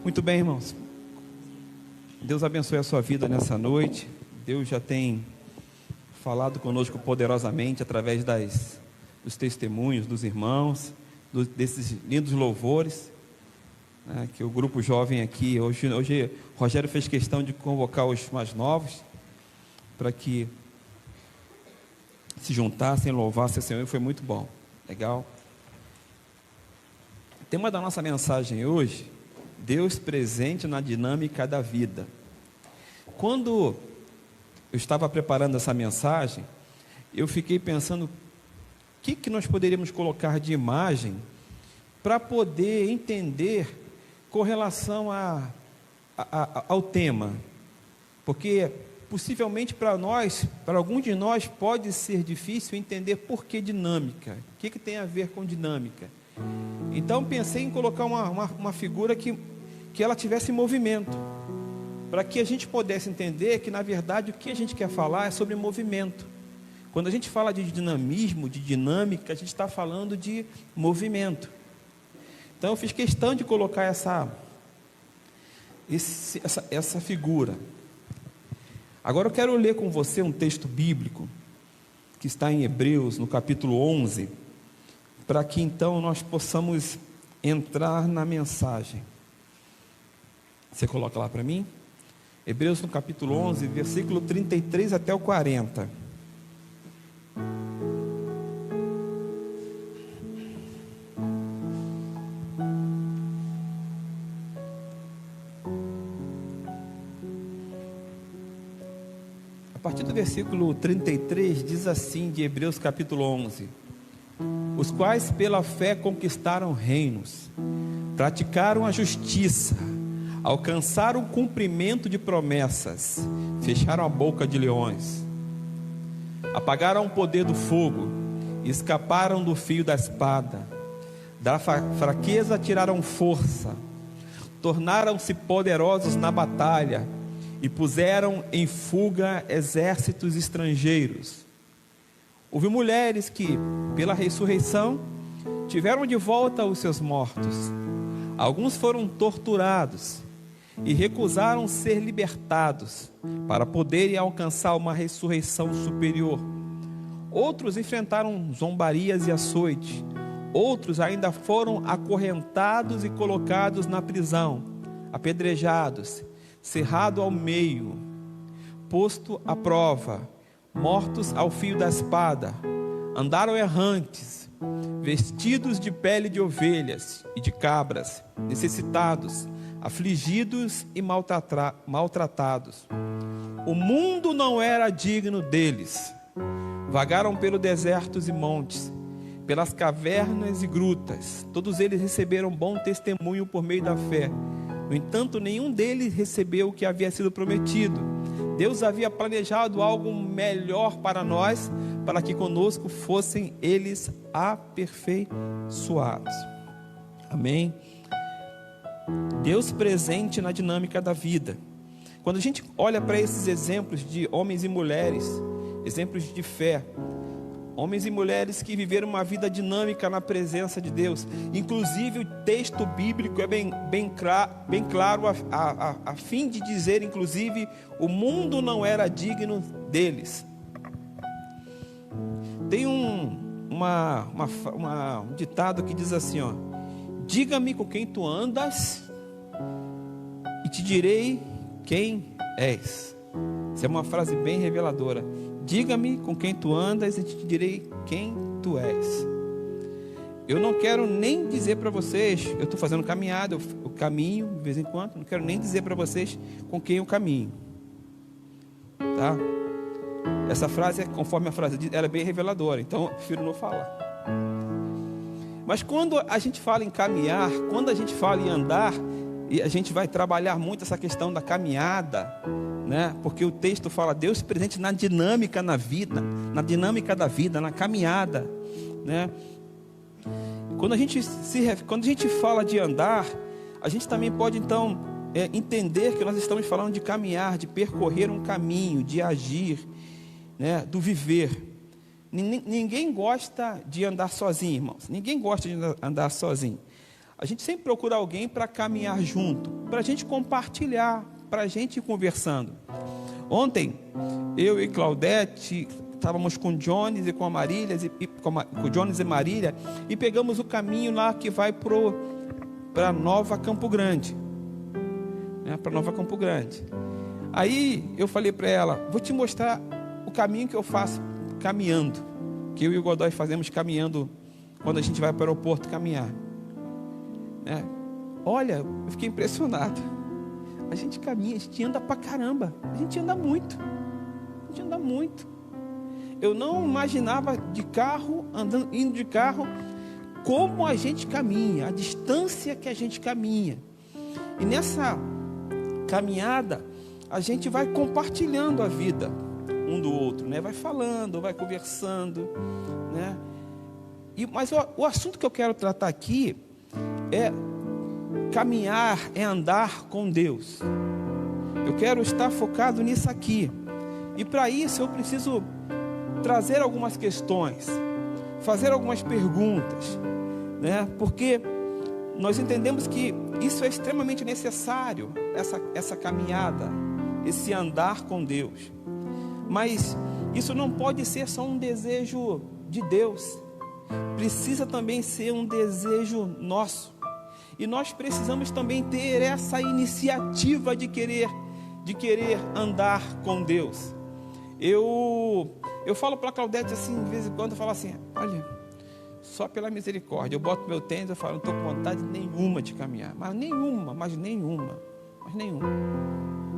Muito bem, irmãos. Deus abençoe a sua vida nessa noite. Deus já tem falado conosco poderosamente através dos testemunhos dos irmãos, desses lindos louvores, né, que o grupo jovem aqui, hoje Rogério fez questão de convocar os mais novos, para que se juntassem, louvassem o Senhor, e foi muito bom, legal. O tema da nossa mensagem hoje: Deus presente na dinâmica da vida. Quando eu estava preparando essa mensagem, eu fiquei pensando o que nós poderíamos colocar de imagem para poder entender com relação ao tema, porque possivelmente para alguns de nós pode ser difícil entender por que dinâmica, o que tem a ver com dinâmica. Então pensei em colocar uma figura que ela tivesse movimento, para que a gente pudesse entender que na verdade o que a gente quer falar é sobre movimento. Quando a gente fala de dinamismo, de dinâmica, a gente está falando de movimento. Então eu fiz questão de colocar essa figura. Agora eu quero ler com você um texto bíblico que está em Hebreus, no capítulo 11, para que então nós possamos entrar na mensagem. Você coloca lá para mim? Hebreus no capítulo 11, versículo 33 até o 40. A partir do versículo 33 diz assim, de Hebreus capítulo 11: os quais pela fé conquistaram reinos, praticaram a justiça, alcançaram o cumprimento de promessas, fecharam a boca de leões, apagaram o poder do fogo, escaparam do fio da espada, da fraqueza tiraram força, tornaram-se poderosos na batalha e puseram em fuga exércitos estrangeiros. Houve mulheres que, pela ressurreição, tiveram de volta os seus mortos. Alguns foram torturados e recusaram ser libertados para poderem alcançar uma ressurreição superior. Outros enfrentaram zombarias e açoite. Outros ainda foram acorrentados e colocados na prisão, apedrejados, cerrado ao meio, posto à prova, mortos ao fio da espada. Andaram errantes, vestidos de pele de ovelhas e de cabras, necessitados, afligidos e maltratados. O mundo não era digno deles. Vagaram pelos desertos e montes, pelas cavernas e grutas. Todos eles receberam bom testemunho por meio da fé. No entanto, nenhum deles recebeu o que havia sido prometido. Deus havia planejado algo melhor para nós, para que conosco fossem eles aperfeiçoados. Amém? Deus presente na dinâmica da vida. Quando a gente olha para esses exemplos de homens e mulheres, exemplos de fé, homens e mulheres que viveram uma vida dinâmica na presença de Deus. Inclusive o texto bíblico é bem claro a fim de dizer, inclusive, o mundo não era digno deles. Tem um ditado que diz assim, ó: diga-me com quem tu andas e te direi quem és. Essa é uma frase bem reveladora. Diga-me com quem tu andas e te direi quem tu és. Eu não quero nem dizer para vocês, eu estou fazendo caminhada, eu caminho de vez em quando, não quero nem dizer para vocês com quem eu caminho, tá? Essa frase, conforme a frase diz, ela é bem reveladora, então eu prefiro não falar. Mas quando a gente fala em caminhar, quando a gente fala em andar, e a gente vai trabalhar muito essa questão da caminhada, né? Porque o texto fala Deus presente na dinâmica na vida, na dinâmica da vida, na caminhada, né? Quando a gente fala de andar, a gente também pode então entender que nós estamos falando de caminhar, de percorrer um caminho, de agir, né? Do viver. Ninguém gosta de andar sozinho, irmãos. Ninguém gosta de andar sozinho. a gente sempre procura alguém para caminhar junto, para a gente compartilhar, para a gente ir conversando. Ontem, eu e Claudete estávamos com Jones e com a Marília, com Jones e Marília, e pegamos o caminho lá que vai para Nova Campo Grande, né, para Nova Campo Grande. Aí eu falei para ela, vou te mostrar o caminho que eu faço caminhando, que eu e o Godoy fazemos caminhando, quando a gente vai para o aeroporto caminhar. Olha, eu fiquei impressionado. A gente caminha, a gente anda pra caramba, a gente anda muito. Eu não imaginava de carro, indo de carro, como a gente caminha, a distância que a gente caminha. E nessa caminhada, a gente vai compartilhando a vida um do outro, né? Vai falando, vai conversando, né? Mas o assunto que eu quero tratar aqui é caminhar, é andar com Deus. Eu quero estar focado nisso aqui. E para isso eu preciso trazer algumas questões, fazer algumas perguntas, né? Porque nós entendemos que isso é extremamente necessário, essa caminhada, esse andar com Deus. Mas isso não pode ser só um desejo de Deus, precisa também ser um desejo nosso. E nós precisamos também ter essa iniciativa de querer andar com Deus. Eu falo para a Claudete assim, de vez em quando, eu falo assim, olha, só pela misericórdia, eu boto meu tênis, eu falo, não estou com vontade nenhuma de caminhar, mas nenhuma,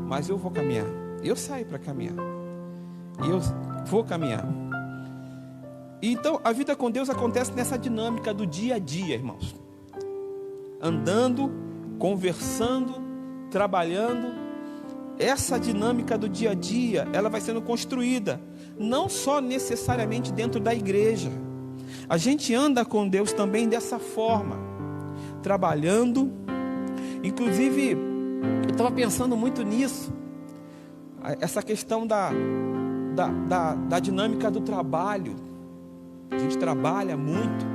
mas eu vou caminhar, eu saio para caminhar, e eu vou caminhar. Então, a vida com Deus acontece nessa dinâmica do dia a dia, irmãos. Andando, conversando, trabalhando. Essa dinâmica do dia a dia, ela vai sendo construída, não só necessariamente dentro da igreja. A gente anda com Deus também dessa forma, trabalhando. Inclusive, eu estava pensando muito nisso, essa questão da dinâmica do trabalho. A gente trabalha muito,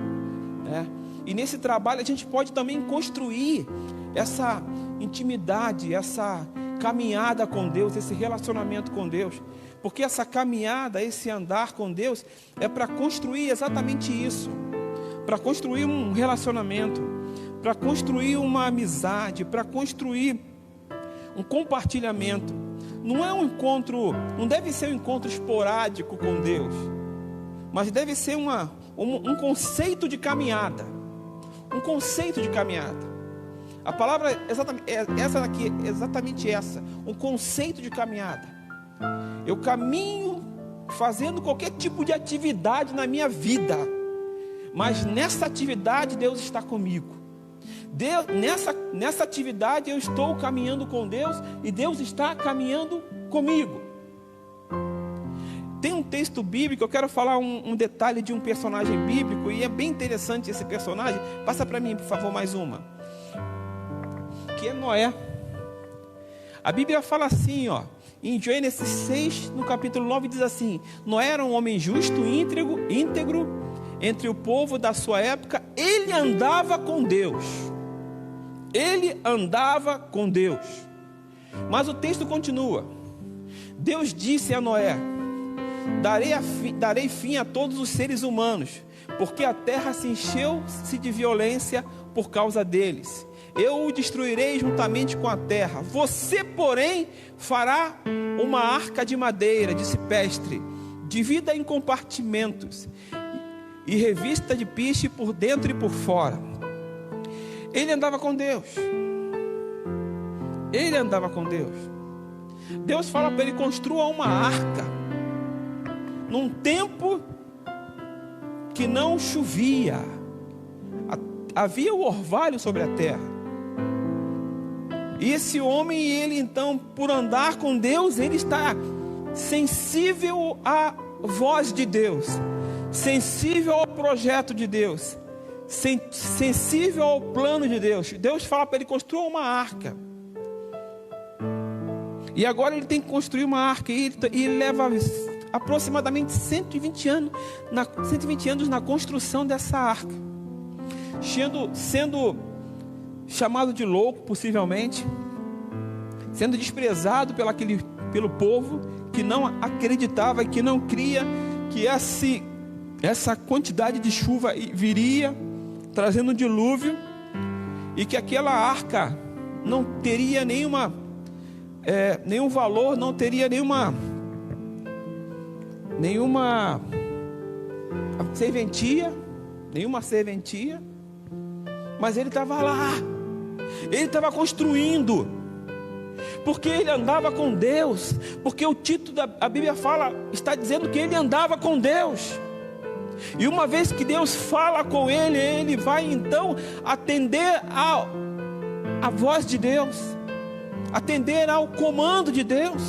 né? E nesse trabalho a gente pode também construir essa intimidade, essa caminhada com Deus, esse relacionamento com Deus. Porque essa caminhada, esse andar com Deus é para construir exatamente isso, para construir um relacionamento, para construir uma amizade, para construir um compartilhamento. Não é um encontro, não deve ser um encontro esporádico com Deus, mas deve ser um conceito de caminhada. Um conceito de caminhada. A palavra é exatamente essa. Um conceito de caminhada. Eu caminho fazendo qualquer tipo de atividade na minha vida, mas nessa atividade Deus está comigo. Nessa atividade eu estou caminhando com Deus e Deus está caminhando comigo. Tem um texto bíblico, eu quero falar um detalhe de um personagem bíblico, e é bem interessante esse personagem. Passa para mim, por favor, mais uma. Que é Noé. A Bíblia fala assim, em Gênesis 6, no capítulo 9, diz assim: Noé era um homem justo, íntegro, entre o povo da sua época. Ele andava com Deus. Mas o texto continua. Deus disse a Noé: darei fim a todos os seres humanos, porque a terra se encheu-se de violência por causa deles. Eu o destruirei juntamente com a terra. Você, porém, fará uma arca de madeira, de cipestre, divida em compartimentos e revista de piche por dentro e por fora. Ele andava com Deus. Deus fala para ele: construa uma arca. Num tempo que não chovia, havia o orvalho sobre a terra. E esse homem, ele então, por andar com Deus, ele está sensível à voz de Deus, sensível ao projeto de Deus, sensível ao plano de Deus. Deus fala para ele: construa uma arca. E agora ele tem que construir uma arca, e ele leva aproximadamente 120 anos na construção dessa arca, sendo chamado de louco, possivelmente, sendo desprezado pelo povo que não acreditava e que não cria que essa quantidade de chuva viria trazendo um dilúvio, e que aquela arca não teria nenhum valor, não teria nenhuma serventia, mas ele estava lá, ele estava construindo, porque ele andava com Deus, porque o título da Bíblia está dizendo que ele andava com Deus. E uma vez que Deus fala com ele, ele vai então atender a voz de Deus, atender ao comando de Deus,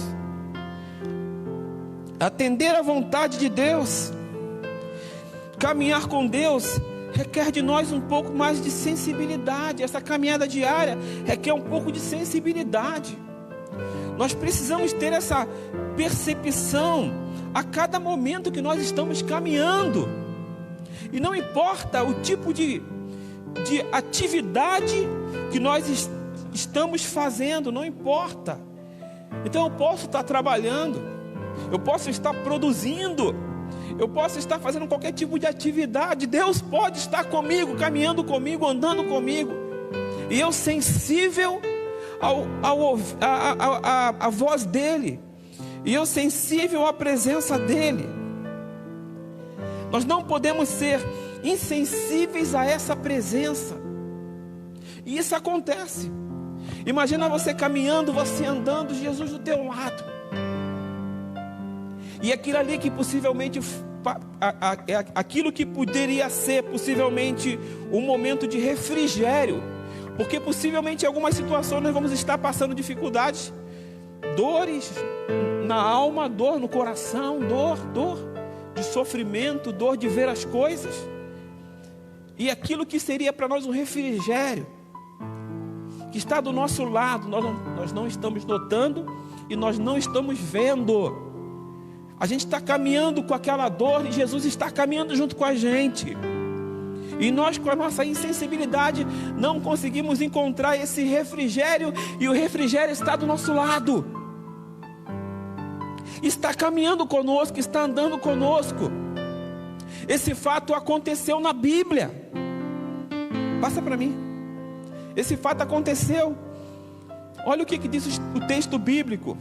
atender à vontade de Deus. Caminhar com Deus requer de nós um pouco mais de sensibilidade. Essa caminhada diária requer um pouco de sensibilidade. Nós precisamos ter essa percepção a cada momento que nós estamos caminhando, e não importa o tipo de atividade que nós estamos fazendo, não importa. Então eu posso estar trabalhando, eu posso estar produzindo, eu posso estar fazendo qualquer tipo de atividade, Deus pode estar comigo, caminhando comigo, andando comigo, e eu sensível à voz dEle, e eu sensível à presença dEle. Nós não podemos ser insensíveis a essa presença, e isso acontece. Imagina você caminhando, você andando, Jesus do teu lado, e aquilo ali que possivelmente aquilo que poderia ser possivelmente um momento de refrigério, porque possivelmente em algumas situações nós vamos estar passando dificuldades, dores na alma, dor no coração, dor de sofrimento, dor de ver as coisas, e aquilo que seria para nós um refrigério, que está do nosso lado, nós não estamos notando e nós não estamos vendo. A gente está caminhando com aquela dor e Jesus está caminhando junto com a gente, e nós, com a nossa insensibilidade, não conseguimos encontrar esse refrigério, e o refrigério está do nosso lado, está caminhando conosco, está andando conosco. Esse fato aconteceu na Bíblia. Passa para mim. Esse fato aconteceu. Olha o que diz o texto bíblico.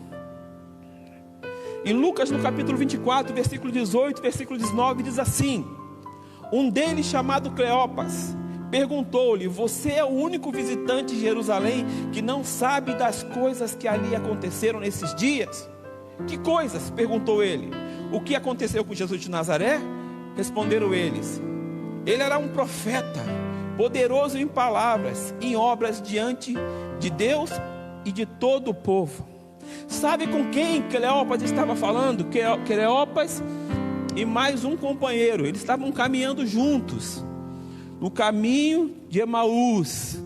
Em Lucas, no capítulo 24, versículo 18, versículo 19, diz assim: um deles, chamado Cleopas, perguntou-lhe: você é o único visitante em Jerusalém que não sabe das coisas que ali aconteceram nesses dias? Que coisas? Perguntou ele. O que aconteceu com Jesus de Nazaré? Responderam eles: ele era um profeta, poderoso em palavras, em obras diante de Deus e de todo o povo. Sabe com quem Cleopas estava falando? Cleopas e mais um companheiro, eles estavam caminhando juntos no caminho de Emaús,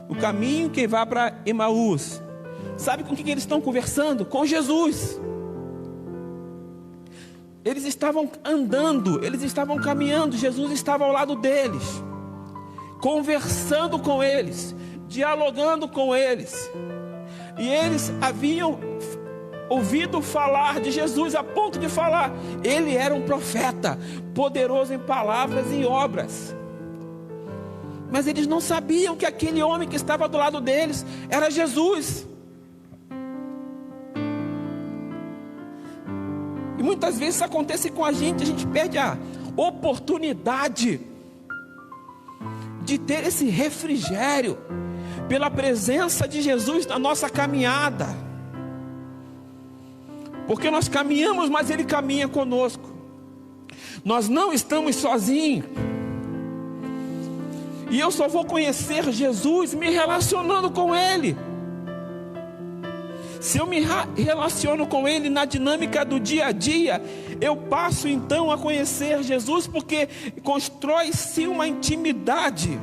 no caminho que vai para Emaús. Sabe com quem eles estão conversando? Com Jesus. Eles estavam andando, eles estavam caminhando, Jesus estava ao lado deles, conversando com eles, dialogando com eles, e eles haviam ouvido falar de Jesus, a ponto de falar: ele era um profeta, poderoso em palavras e em obras. Mas eles não sabiam que aquele homem que estava do lado deles era Jesus. E muitas vezes isso acontece com a gente perde a oportunidade de ter esse refrigério pela presença de Jesus na nossa caminhada, porque nós caminhamos, mas Ele caminha conosco. Nós não estamos sozinhos, e eu só vou conhecer Jesus me relacionando com Ele. Se eu me relaciono com Ele na dinâmica do dia a dia, eu passo então a conhecer Jesus, porque constrói-se uma intimidade.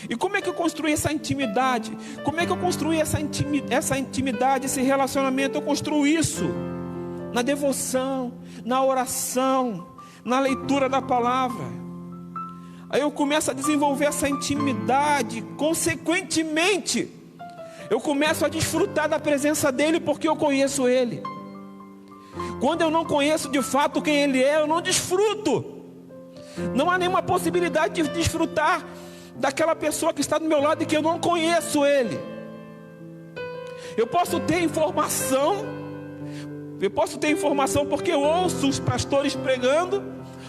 E como é que eu construí essa intimidade? Como é que eu construí essa intimidade, esse relacionamento? Eu construo isso na devoção, na oração, na leitura da palavra. Aí eu começo a desenvolver essa intimidade, consequentemente, eu começo a desfrutar da presença dele, porque eu conheço ele. Quando eu não conheço de fato quem ele é, eu não desfruto. Não há nenhuma possibilidade de desfrutar daquela pessoa que está do meu lado e que eu não conheço ele. Eu posso ter informação porque eu ouço os pastores pregando,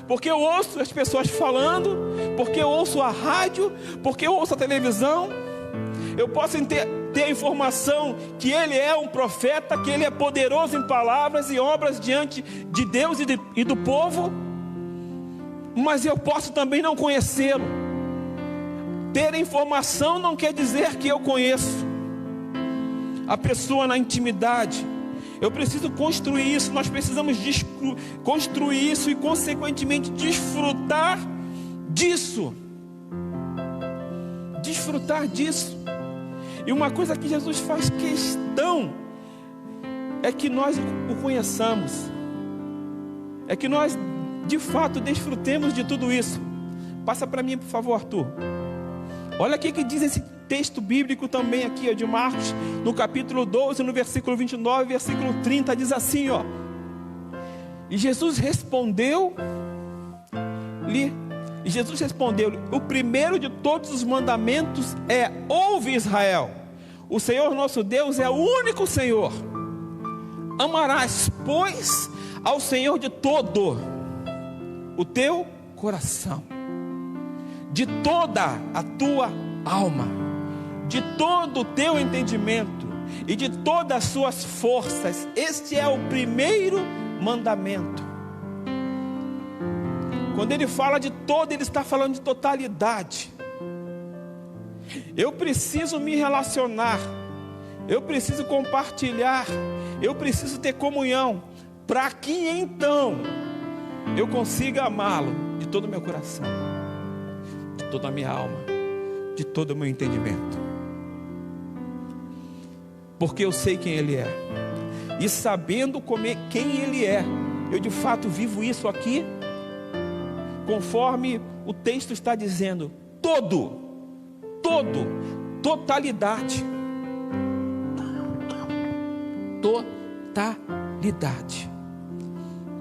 porque eu ouço as pessoas falando, porque eu ouço a rádio, porque eu ouço a televisão. Eu posso ter a informação que ele é um profeta, que ele é poderoso em palavras e obras diante de Deus e do povo, mas eu posso também não conhecê-lo. Ter informação não quer dizer que eu conheço a pessoa na intimidade. Eu preciso construir isso, nós precisamos construir isso e consequentemente desfrutar disso. Desfrutar disso. E uma coisa que Jesus faz questão é que nós o conheçamos, é que nós de fato desfrutemos de tudo isso. Passa para mim, por favor, Arthur. Olha aqui que diz esse texto bíblico também aqui, de Marcos, no capítulo 12, no versículo 29, versículo 30, diz assim, ó: E Jesus respondeu-lhe, o primeiro de todos os mandamentos é: ouve, Israel, o Senhor nosso Deus é o único Senhor. Amarás, pois, ao Senhor de todo o teu coração, de toda a tua alma, de todo o teu entendimento e de todas as suas forças. Este é o primeiro mandamento. Quando ele fala de todo, ele está falando de totalidade. Eu preciso me relacionar, eu preciso compartilhar, eu preciso ter comunhão, para que então eu consiga amá-lo de todo o meu coração, de toda a minha alma, de todo o meu entendimento. Porque eu sei quem ele é, e sabendo quem ele é, eu de fato vivo isso aqui, conforme o texto está dizendo, totalidade,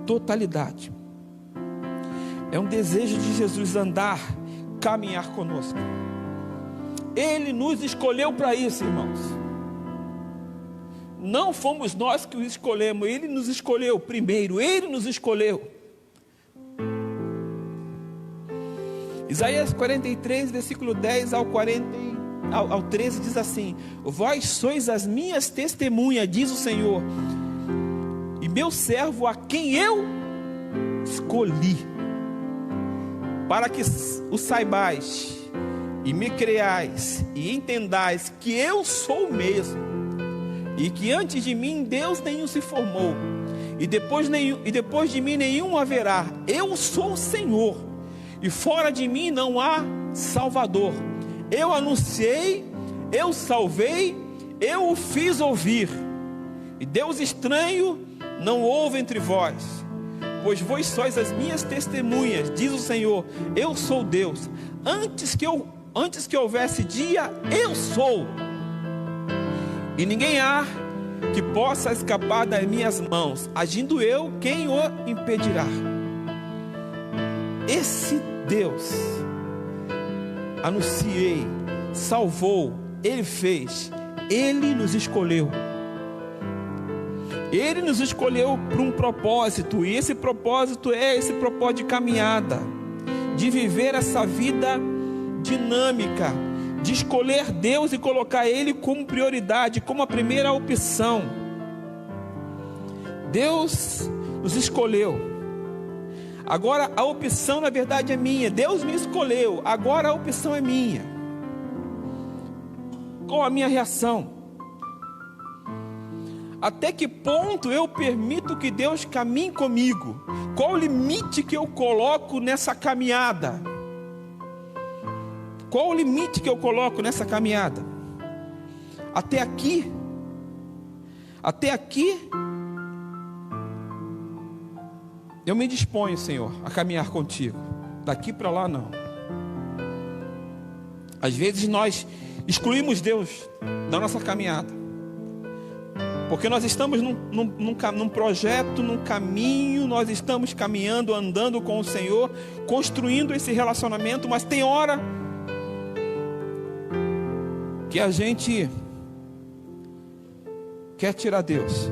totalidade. É um desejo de Jesus caminhar conosco. Ele nos escolheu para isso, irmãos. Não fomos nós que o escolhemos, ele nos escolheu primeiro, ele nos escolheu. Isaías 43, versículo 10 ao 13 diz assim: Vós sois as minhas testemunhas, diz o Senhor, e meu servo a quem eu escolhi, para que o saibais e me creais e entendais que eu sou o mesmo, e que antes de mim Deus nenhum se formou, e depois de mim nenhum haverá. Eu sou o Senhor, e fora de mim não há Salvador. Eu anunciei, eu salvei, eu o fiz ouvir, e Deus estranho não houve entre vós, pois vós sois as minhas testemunhas, diz o Senhor. Eu sou Deus, antes que houvesse dia, eu sou, e ninguém há que possa escapar das minhas mãos. Agindo eu, quem o impedirá? Esse Deus anunciei, salvou, ele fez, ele nos escolheu. Ele nos escolheu para um propósito, e esse propósito é esse propósito de caminhada, de viver essa vida dinâmica, de escolher Deus e colocar Ele como prioridade, como a primeira opção. Deus nos escolheu. Agora a opção na verdade é minha. Deus me escolheu, agora a opção é minha. Qual a minha reação? Até que ponto eu permito que Deus caminhe comigo? Qual o limite que eu coloco nessa caminhada? Qual o limite que eu coloco nessa caminhada? Até aqui eu me disponho, Senhor, a caminhar contigo. Daqui para lá não. Às vezes nós excluímos Deus da nossa caminhada, porque nós estamos num projeto, num caminho, nós estamos caminhando, andando com o Senhor, construindo esse relacionamento, mas tem hora que a gente quer tirar Deus.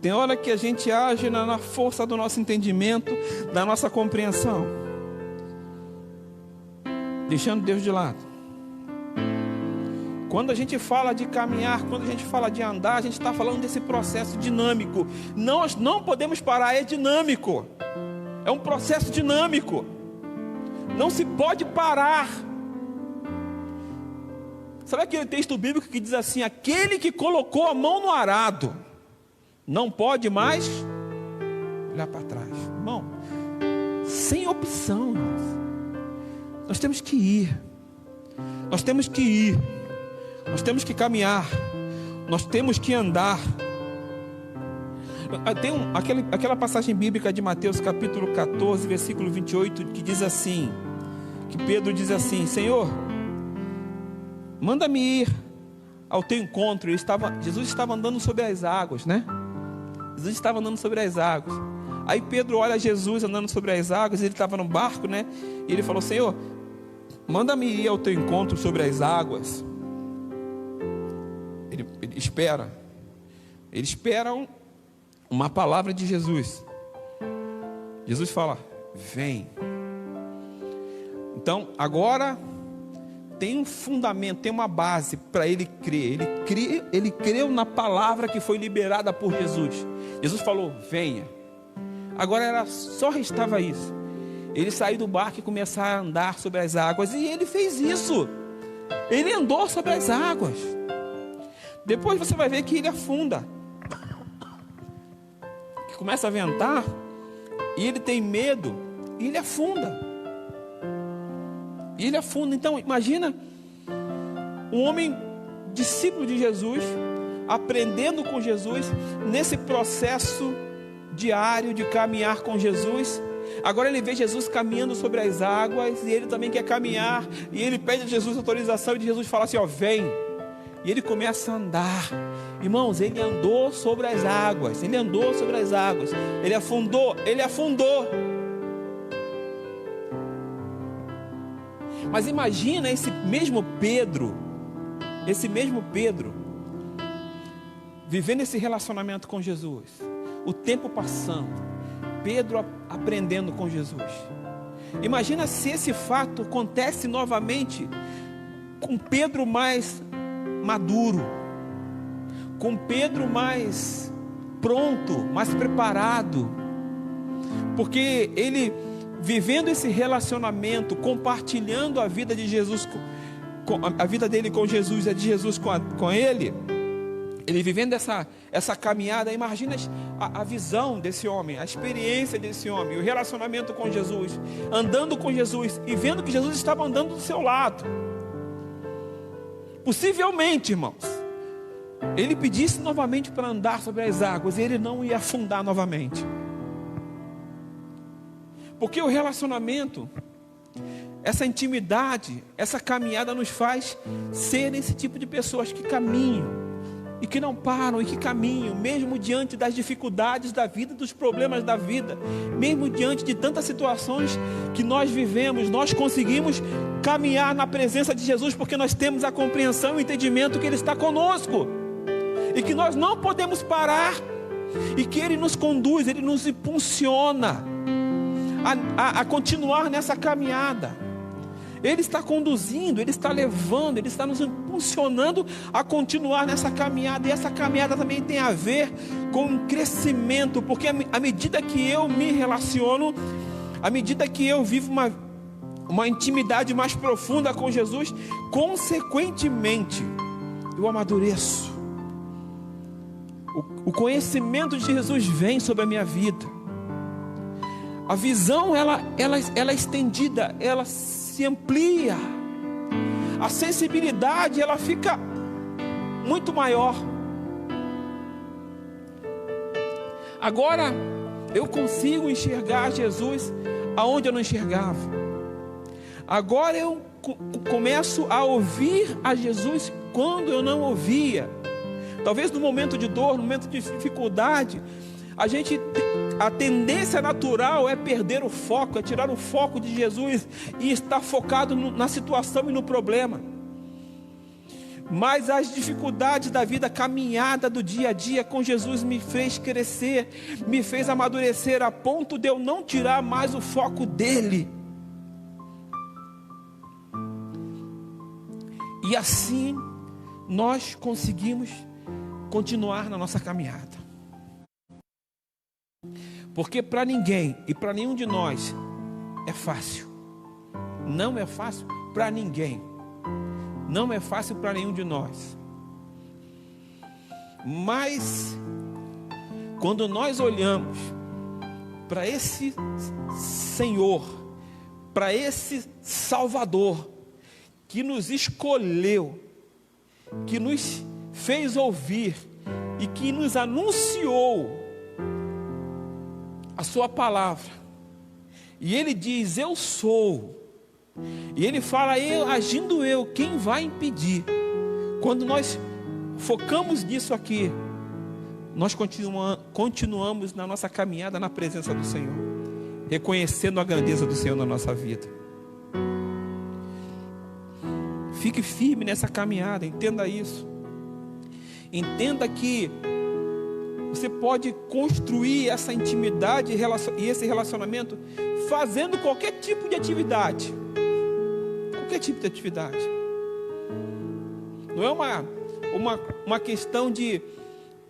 Tem hora que a gente age na força do nosso entendimento, da nossa compreensão, deixando Deus de lado. Quando a gente fala de caminhar, quando a gente fala de andar, a gente está falando desse processo dinâmico. Nós não podemos parar, é dinâmico. É um processo dinâmico. Não se pode parar. Sabe aquele texto bíblico que diz assim: aquele que colocou a mão no arado não pode mais olhar para trás. Irmão, sem opção, nós temos que ir. Nós temos que ir. Nós temos que caminhar. Nós temos que andar. Tem aquela passagem bíblica de Mateus capítulo 14, versículo 28, que diz assim, que Pedro diz assim: Senhor, manda-me ir ao teu encontro. Jesus estava andando sobre as águas, né? Jesus estava andando sobre as águas. Aí Pedro olha Jesus andando sobre as águas. Ele estava no barco, né? E ele falou: Senhor, manda-me ir ao teu encontro sobre as águas. Ele espera. Eles esperam uma palavra de Jesus. Jesus fala: vem. Então agora tem um fundamento, tem uma base para ele crer. Ele creu na palavra que foi liberada por Jesus. Jesus falou: venha. Agora só restava isso. Ele saiu do barco e começar a andar sobre as águas. E ele fez isso. Ele andou sobre as águas. Depois você vai ver que ele afunda. Que começa a ventar. E ele tem medo. E ele afunda. E ele afunda. Então imagina um homem discípulo de Jesus, aprendendo com Jesus, nesse processo diário de caminhar com Jesus. Agora ele vê Jesus caminhando sobre as águas, e ele também quer caminhar, e ele pede a Jesus autorização, e Jesus fala assim: ó, vem. E ele começa a andar. Irmãos, ele andou sobre as águas. Ele andou sobre as águas. Ele afundou. Mas imagina esse mesmo Pedro, vivendo esse relacionamento com Jesus, o tempo passando, Pedro aprendendo com Jesus. Imagina se esse fato acontece novamente com Pedro mais maduro, com Pedro mais pronto, mais preparado, porque ele, vivendo esse relacionamento, compartilhando a vida de Jesus, a vida dele com Jesus, a de Jesus com ele, ele vivendo essa caminhada. Imagina a visão desse homem, a experiência desse homem, o relacionamento com Jesus, andando com Jesus e vendo que Jesus estava andando do seu lado. Possivelmente, irmãos, ele pedisse novamente para andar sobre as águas, e ele não ia afundar novamente. Porque o relacionamento, essa intimidade, essa caminhada nos faz ser esse tipo de pessoas que caminham e que não param, e que caminham mesmo diante das dificuldades da vida, dos problemas da vida, mesmo diante de tantas situações que nós vivemos. Nós conseguimos caminhar na presença de Jesus porque nós temos a compreensão e o entendimento que Ele está conosco, e que nós não podemos parar, e que Ele nos conduz, Ele nos impulsiona a continuar nessa caminhada. Ele está conduzindo, Ele está levando, Ele está nos impulsionando a continuar nessa caminhada. E essa caminhada também tem a ver com um crescimento, porque à medida que eu me relaciono, à medida que eu vivo uma intimidade mais profunda com Jesus, consequentemente eu amadureço. O conhecimento de Jesus vem sobre a minha vida. A visão ela é estendida, ela se amplia. A sensibilidade ela fica muito maior. Agora eu consigo enxergar Jesus aonde eu não enxergava. Agora eu começo a ouvir a Jesus quando eu não ouvia. Talvez no momento de dor, no momento de dificuldade, a tendência natural é perder o foco, é tirar o foco de Jesus e estar focado na situação e no problema. Mas as dificuldades da vida, a caminhada do dia a dia com Jesus me fez crescer, me fez amadurecer a ponto de eu não tirar mais o foco dele. E assim nós conseguimos continuar na nossa caminhada. Porque para ninguém e para nenhum de nós é fácil. Não é fácil para ninguém. Não é fácil para nenhum de nós. Mas quando nós olhamos para esse Senhor, para esse Salvador que nos escolheu, que nos fez ouvir e que nos anunciou a sua palavra, e ele diz: eu sou, e ele fala: agindo eu, quem vai impedir? Quando nós focamos nisso aqui, nós continuamos na nossa caminhada na presença do Senhor, reconhecendo a grandeza do Senhor na nossa vida. Fique firme nessa caminhada, entenda isso. Entenda que você pode construir essa intimidade e esse relacionamento fazendo qualquer tipo de atividade. Qualquer tipo de atividade. Não é uma questão de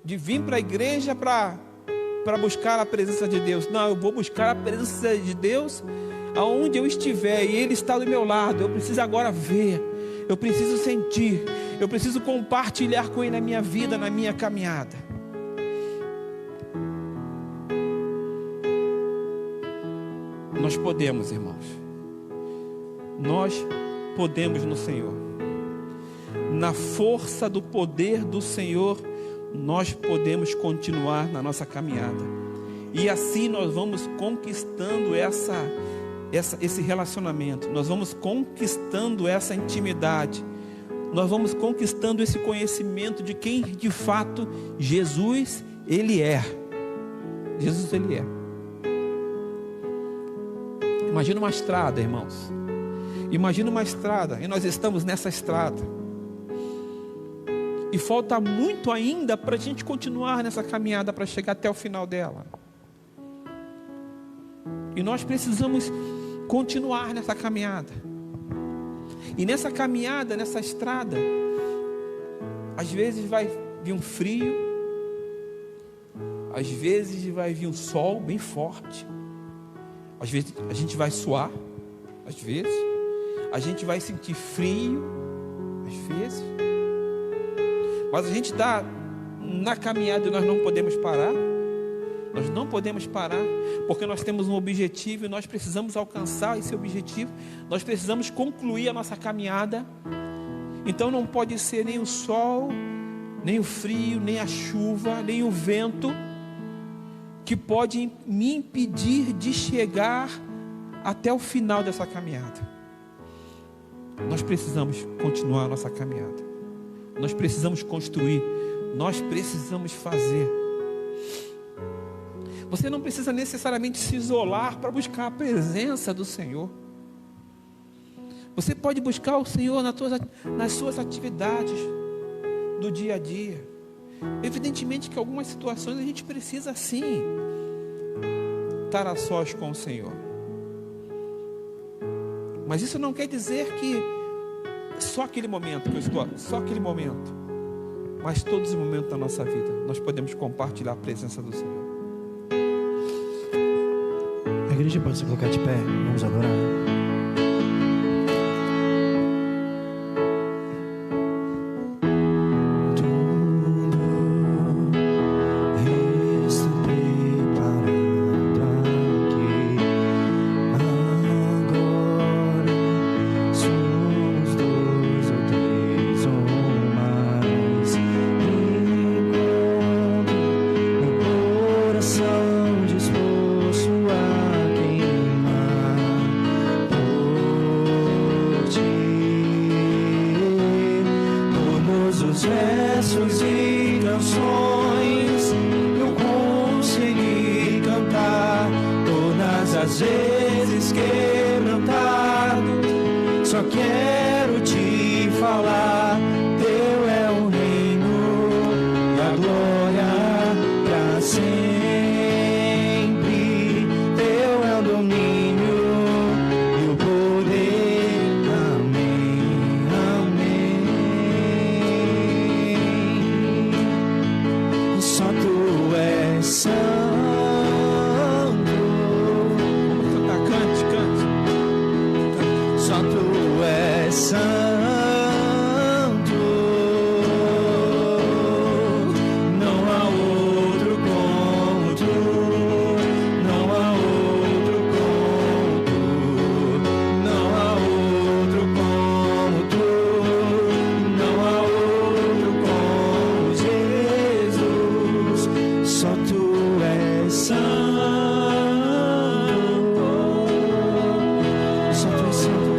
vir para a igreja para buscar a presença de Deus. Não, eu vou buscar a presença de Deus aonde eu estiver e Ele está do meu lado. Eu preciso agora ver, eu preciso sentir, eu preciso compartilhar com Ele na minha vida, na minha caminhada. Nós podemos, irmãos. Nós podemos no Senhor. Na força do poder do Senhor, nós podemos continuar na nossa caminhada. E assim nós vamos conquistando esse relacionamento. Nós vamos conquistando essa intimidade. Nós vamos conquistando esse conhecimento de quem de fato Jesus, Ele é. Jesus, Ele é. Imagina uma estrada, irmãos. Imagina uma estrada, e nós estamos nessa estrada. E falta muito ainda para a gente continuar nessa caminhada, para chegar até o final dela. E nós precisamos continuar nessa caminhada. E nessa caminhada, nessa estrada, às vezes vai vir um frio, às vezes vai vir um sol bem forte. Às vezes a gente vai suar, às vezes a gente vai sentir frio, às vezes. Mas a gente está na caminhada e nós não podemos parar. Nós não podemos parar, porque nós temos um objetivo e nós precisamos alcançar esse objetivo. Nós precisamos concluir a nossa caminhada. Então não pode ser nem o sol, nem o frio, nem a chuva, nem o vento que pode me impedir de chegar até o final dessa caminhada. Nós precisamos continuar a nossa caminhada. Nós precisamos construir. Nós precisamos fazer. Você não precisa necessariamente se isolar para buscar a presença do Senhor. Você pode buscar o Senhor nas suas atividades do dia a dia. Evidentemente que em algumas situações a gente precisa sim estar a sós com o Senhor. Mas isso não quer dizer que só aquele momento que eu estou, só aquele momento. Mas todos os momentos da nossa vida nós podemos compartilhar a presença do Senhor. A igreja pode se colocar de pé, vamos adorar. Disposto a queimar e canções eu consegui cantar. Todas as vezes quebrantado, só quero te falar. Teu é o reino e a glória pra sempre. Teu é o domínio e o poder. Amém, amém. Só tu és santo. Cante, cante. Só tu és santo. Não há outro como tu. Não há outro como tu. Não há outro como tu. Não há outro como Jesus. Só tu és santo. Só tu és santo,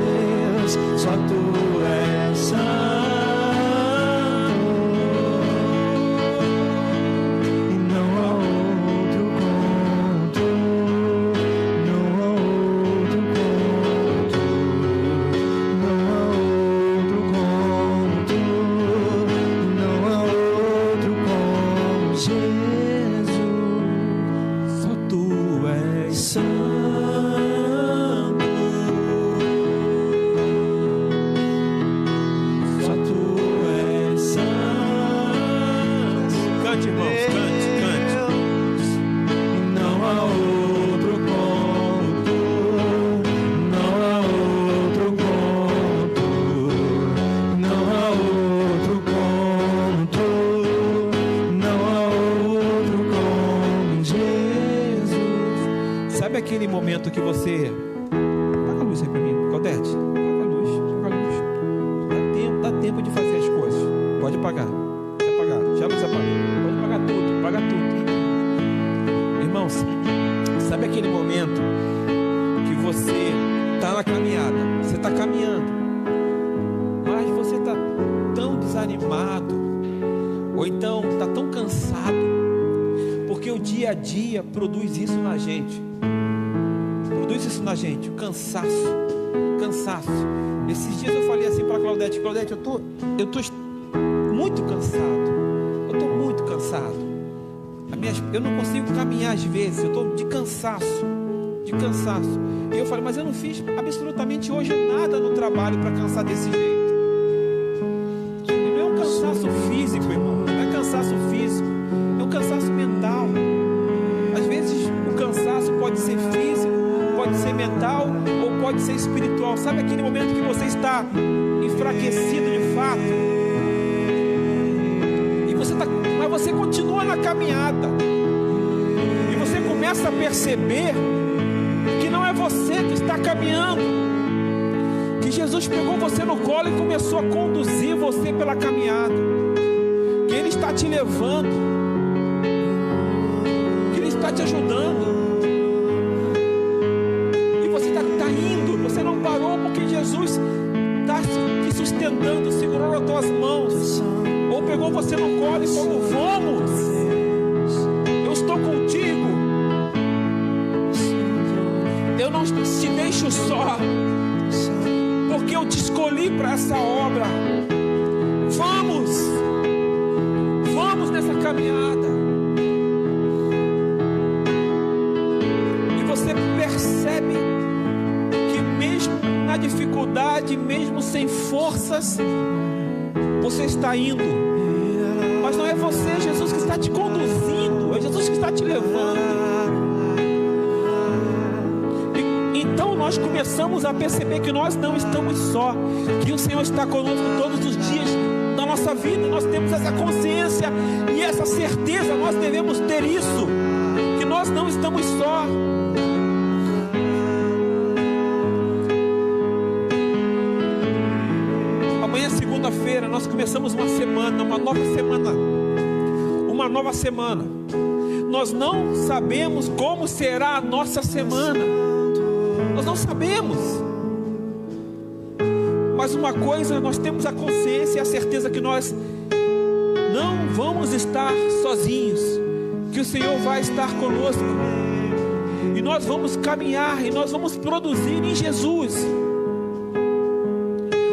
Deus. Só tu és santo. E não há outro como tu. Não há outro como tu. Não há outro como tu. Não há outro como Jesus. Só tu és Santo. Só tu és santo. Cante, irmãos, cante, cante. Não há outro como tu. Não há outro como tu. Não há outro como tu. Não há outro como Jesus. Sabe aquele momento que você... Apaga a luz aí pra mim, Claudete. Apaga a luz, apaga a luz. Dá tempo de fazer as coisas. Pode apagar. Pode apagar. Já a luz apaga. Pode apagar tudo, apaga tudo. Irmãos, sabe aquele momento que você está na caminhada? Você está caminhando, mas você está tão desanimado, ou então está tão cansado, porque o dia a dia produz isso na gente. Produz isso na gente, o cansaço. Esses dias eu falei assim para Claudete: Claudete, eu tô muito cansado. Eu tô muito cansado. Eu não consigo caminhar às vezes. Eu tô de cansaço. E eu falei: mas eu não fiz absolutamente hoje nada no trabalho para cansar desse jeito. E não é um cansaço físico, irmão. Não é cansaço físico. É um cansaço mental. Às vezes o cansaço pode ser físico, pode ser mental ou pode ser espiritual. Sabe aquele momento que você está enfraquecido de fato? E mas você continua na caminhada. E você começa a perceber que não é você que está caminhando, que Jesus pegou você no colo e começou a conduzir você pela caminhada, que Ele está te levando, que Ele está te ajudando. Você não parou porque Jesus está te sustentando, segurou as tuas mãos, ou pegou você no colo e falou: vamos, eu estou contigo, eu não te deixo só, porque eu te escolhi para essa obra. Vamos nessa caminhada. E você percebe na dificuldade, mesmo sem forças, você está indo, mas não é você, Jesus, que está te conduzindo, é Jesus que está te levando. Então nós começamos a perceber que nós não estamos só, que o Senhor está conosco todos os dias da nossa vida. Nós temos essa consciência e essa certeza, nós devemos ter isso, que nós não estamos só. Amanhã, segunda-feira, nós começamos uma nova semana. Nós não sabemos como será a nossa semana. Nós não sabemos. Mas uma coisa, nós temos a consciência e a certeza que nós não vamos estar sozinhos, que o Senhor vai estar conosco, e nós vamos caminhar, e nós vamos produzir em Jesus.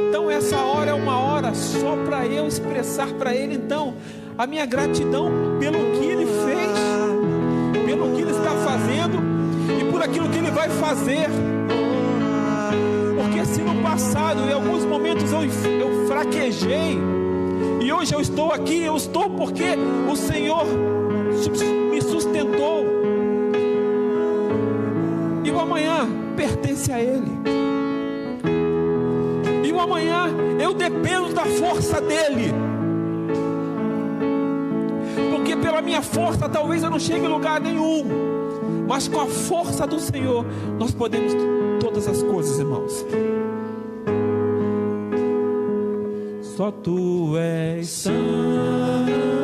Então essa hora é uma hora só para eu expressar para Ele, então, a minha gratidão pelo que Ele fez, pelo que Ele está fazendo, e por aquilo que Ele vai fazer. Porque se no passado, em alguns momentos eu fraquejei, e hoje eu estou aqui, eu estou porque o Senhor me sustentou, e o amanhã pertence a Ele, e o amanhã eu dependo da força dEle, porque pela minha força talvez eu não chegue em lugar nenhum, mas com a força do Senhor nós podemos todas as coisas, irmãos. Só Tu és santo.